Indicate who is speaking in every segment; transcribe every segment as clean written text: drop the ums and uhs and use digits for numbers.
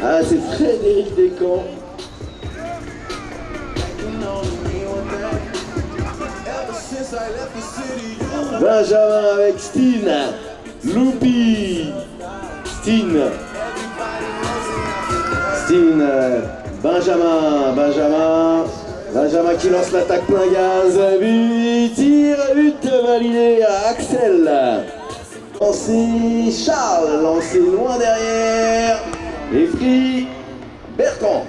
Speaker 1: Ah, c'est Frédéric Descamps. Benjamin avec Steen. Loupi. Steen. Benjamin qui lance l'attaque plein gaz. But validé à Axel. Lancé Charles, lancé loin derrière. Et pris Bertrand.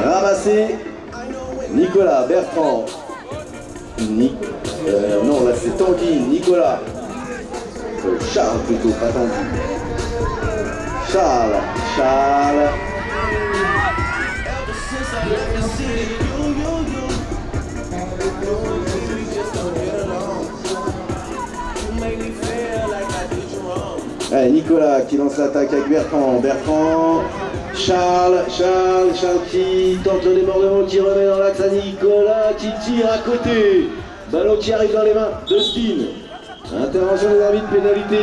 Speaker 1: Ramassé Nicolas, Bertrand. Non, là c'est Tanguy, Nicolas. Charles plutôt, pas Tanguy. Charles. Allez, Nicolas qui lance l'attaque avec Bertrand. Charles qui tente le débordement, qui remet dans l'axe à Nicolas, qui tire à côté. Ballon qui arrive dans les mains de Steen. Intervention des arbitres, pénalité 1.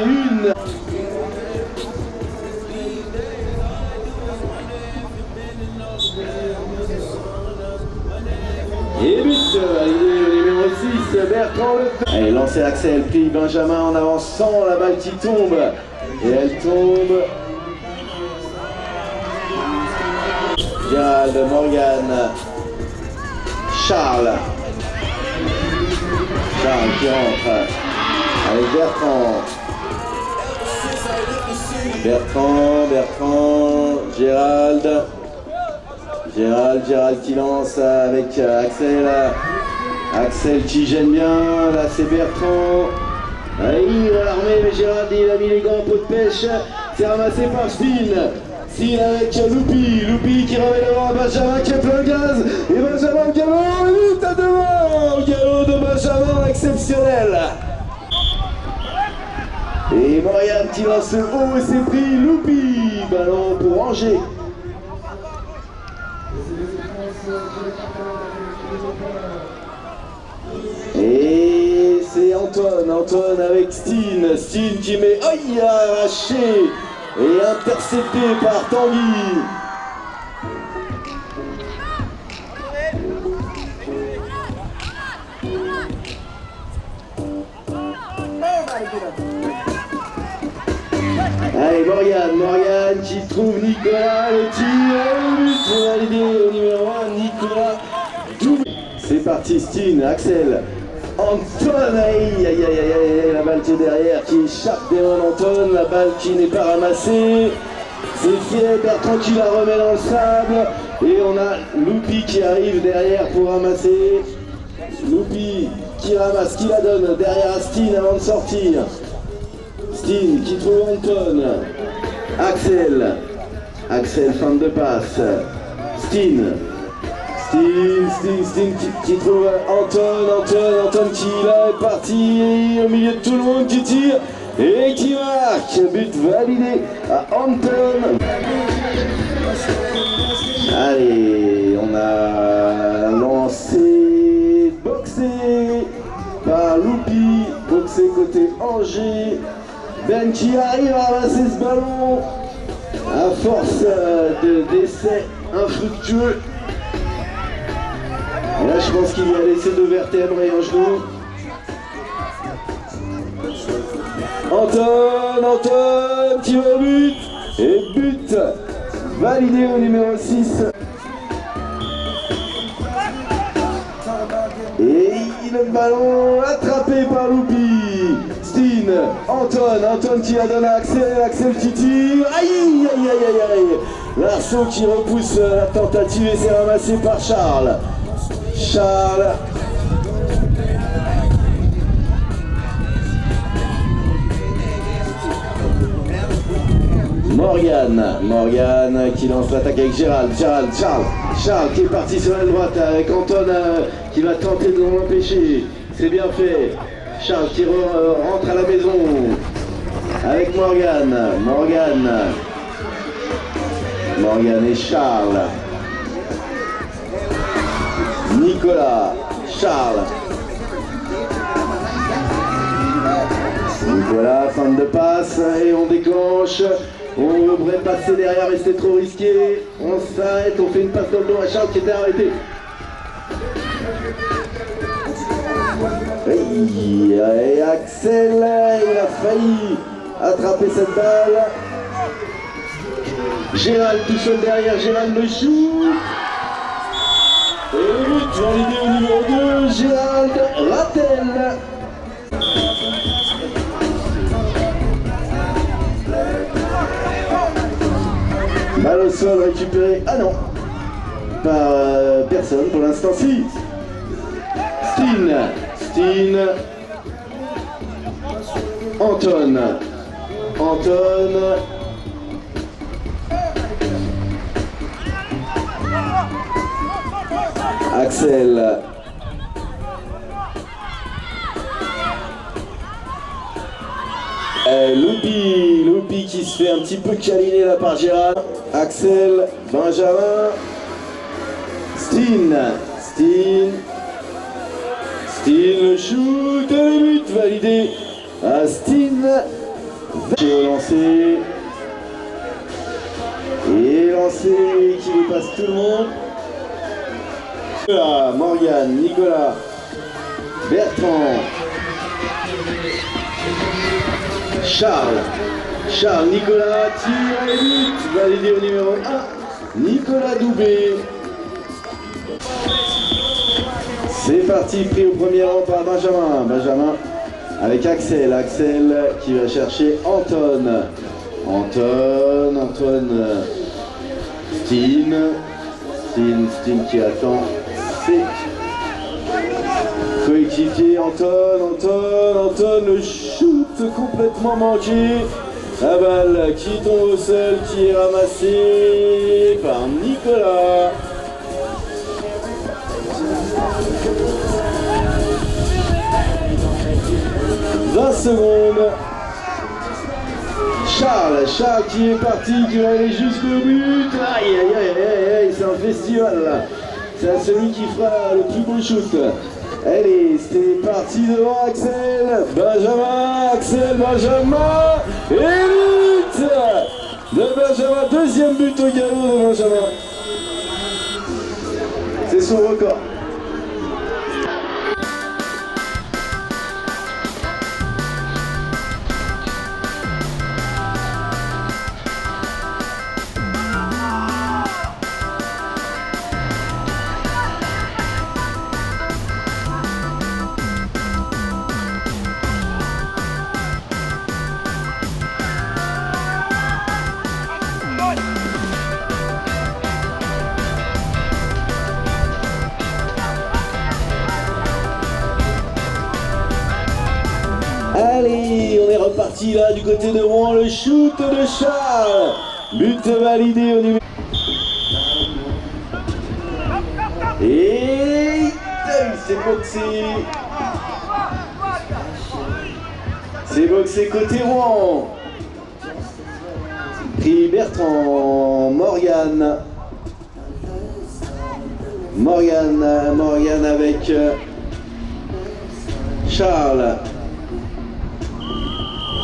Speaker 1: Et but validé au numéro 6, Bertrand Le. Allez, lancé Axel, pris Benjamin en avançant, la balle qui tombe. Et elle tombe. Gérald, Morgan, Charles qui rentre. Allez, Bertrand, Gérald qui lance avec Axel qui gêne bien, là c'est Bertrand. Il va l'armer, mais Gérald il a mis les gants en pot de pêche. C'est ramassé par Steen avec Loupi qui remet devant Benjamin qui est plein gaz. Et Benjamin galop, but à devant. Galop de Benjamin exceptionnel. Et Morgan qui lance haut et c'est pris Loupi. Ballon pour Angers. Et c'est Antoine avec Steen qui met arraché et intercepté par Tanguy. Allez, Morgan qui trouve Nicolas, le tir, validé au numéro 1, Nicolas. C'est parti, Steen, Axel, Antoine, la balle qui est derrière, qui échappe des mains d'Antoine, la balle qui n'est pas ramassée. C'est fait, Bertrand qui la remet dans le sable, et on a Loupi qui arrive derrière pour ramasser. Loupi qui ramasse, qui la donne derrière à Steen avant de sortir. Steen qui trouve Antoine. Axel, fin de passe. Steen qui trouve Antoine qui là est parti au milieu de tout le monde qui tire et qui marque. But validé à Antoine. Allez, on a lancé, boxé par Loupi, boxé côté Angers. Ben qui arrive à ramasser ce ballon à force d'essais infructueux. Et là je pense qu'il y a laissé 2 vertèbres et un genou. Antoine qui va au but. Et but validé au numéro 6. Et le ballon attrapé par Loupi. Steen, Antoine qui la donne à Axel qui tire. Aïe. L'arceau qui repousse la tentative et c'est ramassé par Charles. Morgan qui lance l'attaque avec Gérald. Charles qui est parti sur la droite avec Antoine qui va tenter de l'empêcher. C'est bien fait. Charles qui rentre à la maison avec Morgan et Charles. Nicolas, Charles. Nicolas centre de passe et on déclenche. On devrait passer derrière mais c'était trop risqué. On s'arrête, on fait une passe dans le dos à Charles qui était arrêté. Et Axel, il a failli attraper cette balle. Gérald tout seul derrière, Gérald le shoot. Et le but validé au numéro 2, Gérald Rattel. Balle au sol récupérée. Ah non, par personne pour l'instant. Si. Steen. Anton. Axel. Loupi qui se fait un petit peu câliner là par Gérard. Axel, Benjamin, Steen, le shoot et le but validé à Steen. J'ai lancé. Et lancé qui dépasse tout le monde. Là, Morgane, Nicolas, Bertrand, Charles, Nicolas, tire et but, validé au numéro 1, Nicolas Doubé. C'est parti, pris au premier rang par Benjamin avec Axel qui va chercher Anton, Steen qui attend ses coéquipiers. Anton, le shoot complètement manqué. La balle qui tombe au sol, qui est ramassée par Nicolas. Secondes. Charles qui est parti, qui va aller jusqu'au but. Aïe, c'est un festival là. C'est celui qui fera le plus beau shoot. Allez, c'est parti devant Axel, Benjamin, et but de Benjamin, deuxième but au galop de Benjamin. C'est son record. Allez, on est reparti là du côté de Rouen, le shoot de Charles. But validé au numéro. Et c'est boxé côté Rouen. Pris Bertrand, Morgane avec Charles.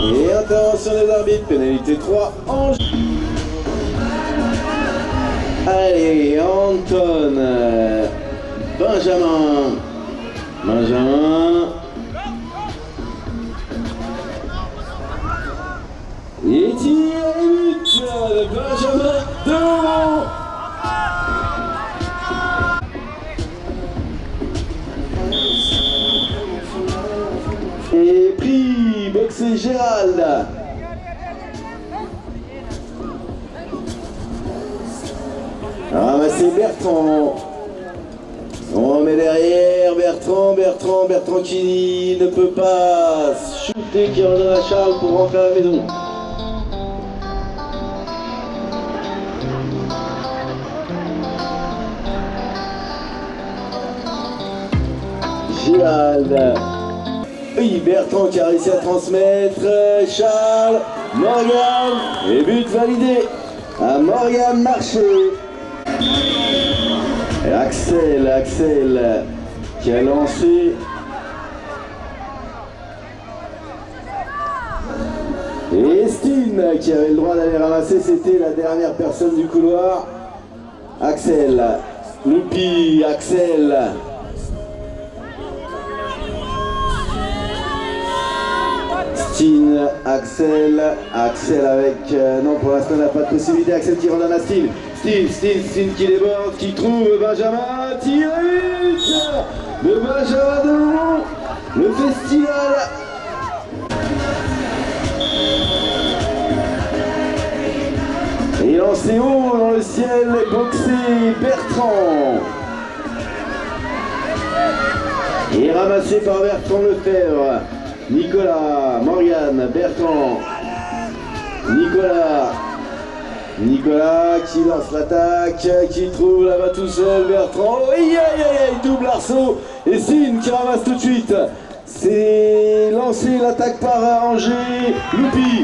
Speaker 1: Et intervention des arbitres, pénalité 3 en jeu. Allez, Anton, Benjamin, et tir et but de Benjamin devant. Et pris, boxé Gérald. Ramassé Bertrand. On remet derrière Bertrand qui ne peut pas shooter, qui redonne à Charles pour rentrer à la maison. Gérald. Oui, Bertrand qui a réussi à transmettre. Charles, Morgane, et but validé à Morgane Marché. Et Axel qui a lancé. Et Steen qui avait le droit d'aller ramasser, c'était la dernière personne du couloir. Axel, Loupi, Axel. Steen, Axel avec... non, pour l'instant, n'a pas de possibilité. Axel qui redonne à Steen. Steen qui déborde, qui trouve Benjamin. Tiré de Benjamin Delon. Le festival. Et lancé haut dans le ciel, boxé Bertrand. Et ramassé par Bertrand Lefebvre. Nicolas, Morgane, Bertrand, Nicolas qui lance l'attaque, qui trouve là-bas tout seul, Bertrand, aïe, double arceau, et Steen qui ramasse tout de suite. C'est lancé l'attaque par Angers, Loupi,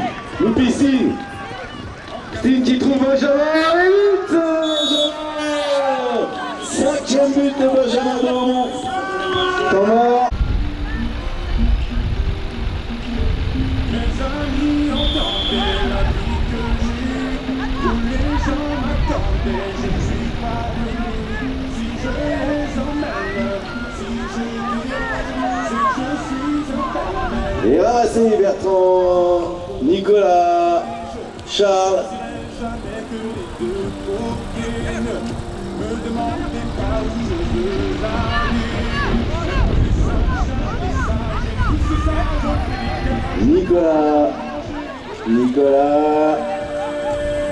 Speaker 1: Steen qui trouve Benjamin, et Benjamin, 5e but de Benjamin Delon. Temps mort. Et ramassé Bertrand, Nicolas, Charles.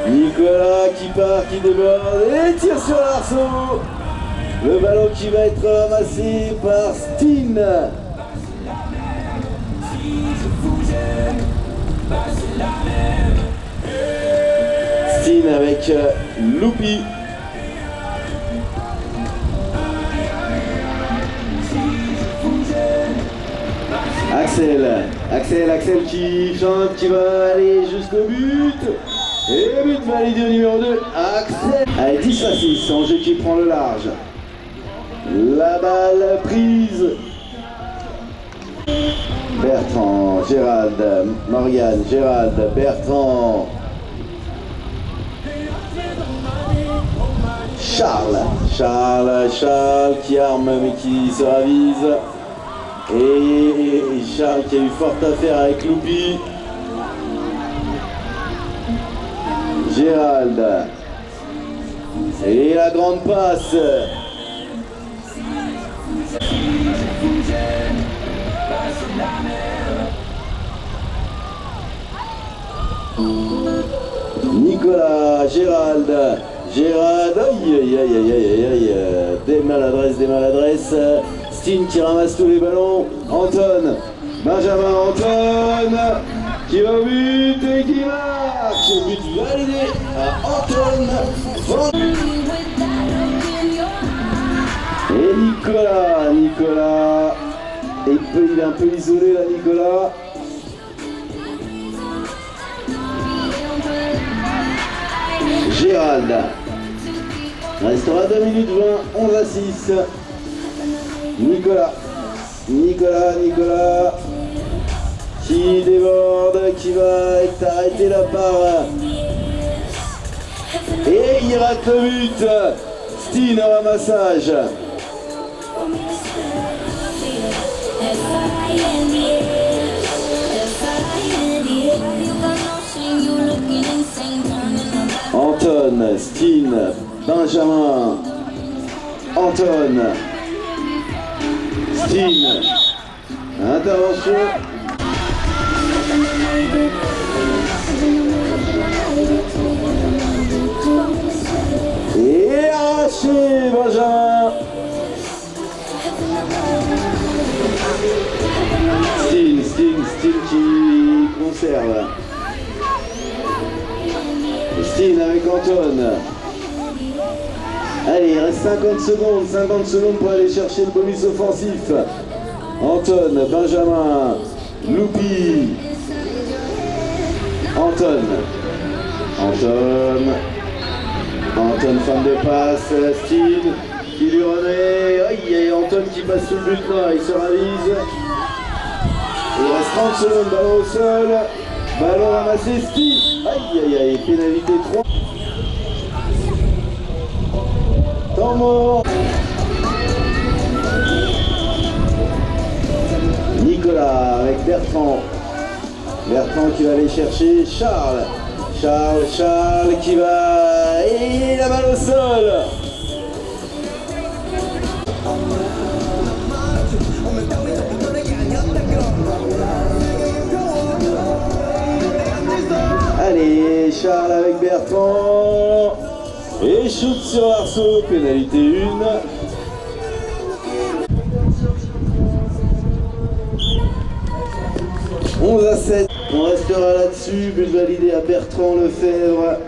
Speaker 1: Nicolas qui part, qui déborde et tire sur l'arceau. Le ballon qui va être ramassé par Steen. Steen avec Loupi. Axel qui chante, qui va aller jusqu'au but. Et but validé au numéro 2, Axel. Allez, 10-6, Angers qui prend le large. La balle prise. Bertrand, Gérald, Morgane, Bertrand. Charles qui arme mais qui se ravise. Et Charles qui a eu forte affaire avec Loupi. Gérald. Et la grande passe. Nicolas, Gérald, aïe, des maladresses, Steen qui ramasse tous les ballons, Benjamin Antoine, qui va au but et qui marque, but validé à Antoine. Et Nicolas, il est un peu isolé là, Nicolas. Gérald. Il restera 2 minutes 20, 11-6. Nicolas. Qui déborde, qui va être arrêté là par. Et il rate le but. Steen en ramassage. Anton, Steen, Benjamin, Anton, Steen, intervention. Et arraché, Benjamin. Steen qui conserve. Steen avec Anton. Allez, il reste 50 secondes pour aller chercher le bonus offensif. Anton, Benjamin, Loupi. Anton, fin de passe, Steen qui lui remet. Aïe, Anton qui passe sous le but là, il se ravise. Il reste 30 secondes, ballon au sol. Ballon ramassé, Steve. Aïe aïe aïe, pénalité 3. Temps mort. Nicolas avec Bertrand. Bertrand qui va aller chercher Charles. Charles qui va... Et la balle au sol. Allez, Charles avec Bertrand. Et shoot sur Arceau, pénalité 1. 11 à 7. On restera là-dessus. But validé à Bertrand Lefebvre.